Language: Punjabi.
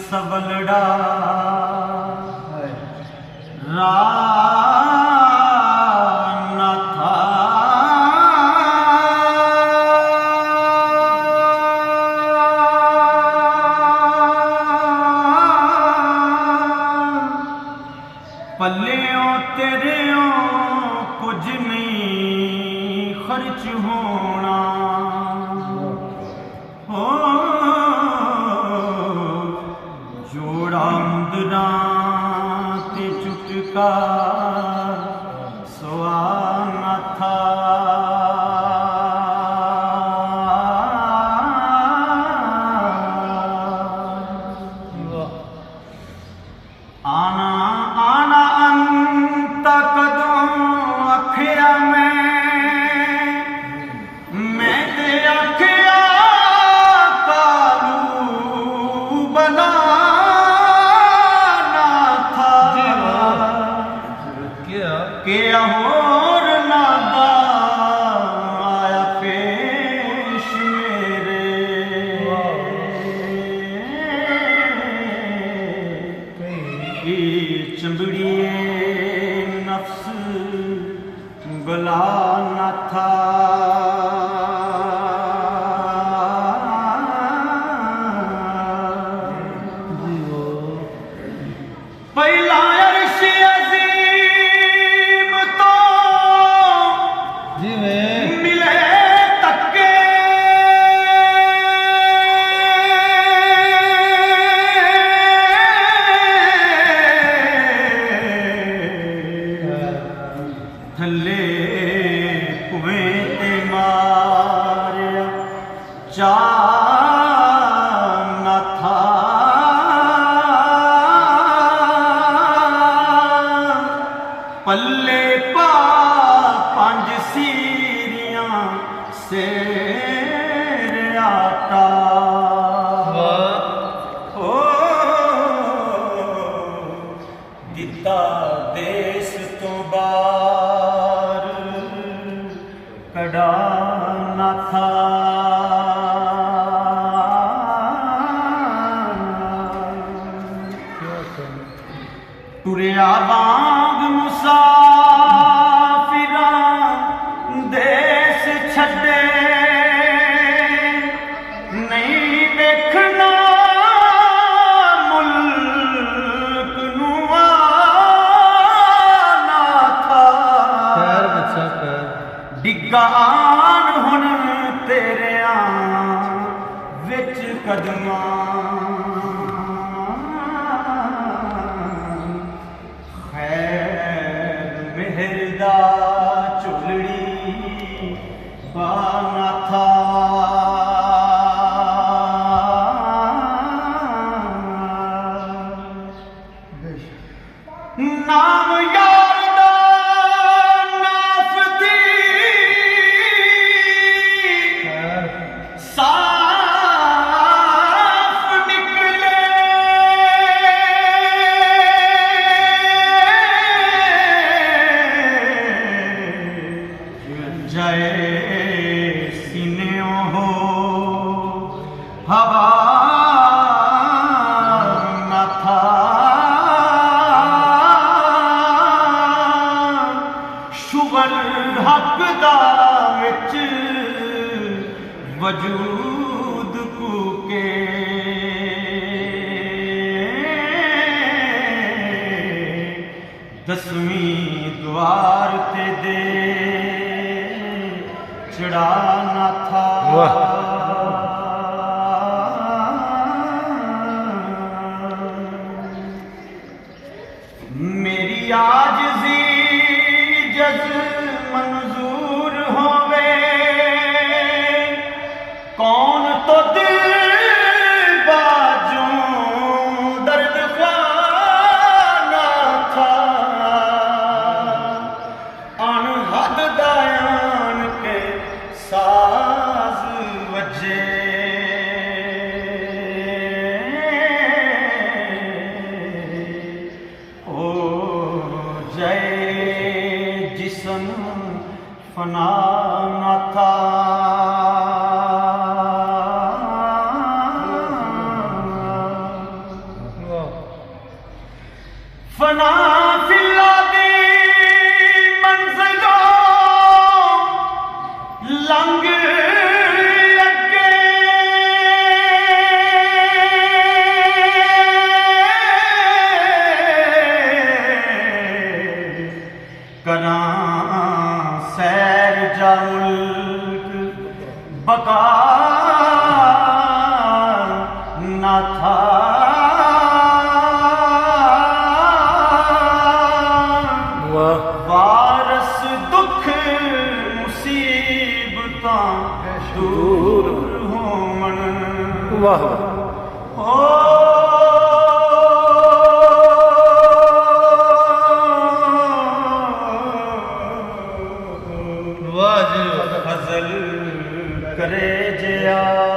ਸਵਲੜਾ ਰਾ ਨਾਥਾ ਪੱਲਿਓਂ ਤੇਰਿਓਂ ਕੁਝ ਨਹੀਂ ਖਰਚ ਹੋਣਾ ਤੇ ਚੁਟਕਾ ਸਵਾ ਨਾਥਾ ਆਨਾ ਆਨਾ ਅੰਤ ਕਦੋਂ ਆਖਿਆ ਮੈਂ ਤੇ ਆਖਿਆ ਕਾਲੂ ਬਣਾ ਕਿ ਹੋਰ ਨਾਦਾ ਆਇਆ ਪੇਸ਼ ਮੇਰੇ ਕੀ ਚੰਬੜੀਏ ਨਫਸ ਬਲਾ ਨਾਥਾ ਪਹਿਲਾ ਅਰਸ਼ ਥੱਲੇ ਕੁਵੇਂ ਤੇ ਮਾਰਿਆ ਚਾ ਨਾਥਾ ਪੱਲੇ ਪਾ ਪੰਜ ਸੀਰੀਆਂ ਸੇਰ ਆਟਾ ਦਿੱਤਾ ਦੇਸ ਤੋਂ ਬਾਹਰ ਕੜਾ ਨਾਥਾ ਟੁਰਿਆ ਵਾਂਗ ਮੁਸਾਫਿਰਾਂ ਦੇਸ ਛੱਡੇ ਨਹੀਂ ਵੇਖਣਾ ਮੁਲਕ ਨੂੰ ਨਾਥਾ ਡਿੱਗਾ ਆਨ ਹੁਣ ਤੇਰਿਆਂ ਵਿੱਚ ਕਦਮਾਂ ਮਿਹਰਦਾ ਝੁਲੜੀ ਬਾ ਨਾਥਾ ਨਾਮ ਯਾਰ ਦਾ ਨਾਫਤੀ ਸਾਫ ਨਿਕਲੇ ਜਾਏ ਸੀਨਿਓਂ ਹੋ ਹਵਾ ਨਾਥਾ ਸ਼ੁਗਲ ਹੱਕ ਦਾ ਵਿੱਚ وجود کو کے دسویں دوار تے دے چڑھانا تھا میری عاجزی جز منظور ہووے کون تو دل باجوں درد خوانا تھا ان حد دایان کے ساز وجے جسم فنا نہ تھا فنا فی الادی منزلوں لنگ کراں سیر جا ملک بقا نہ تھا وارث دکھ مصیبتاں دور ہون فضل کرے جیا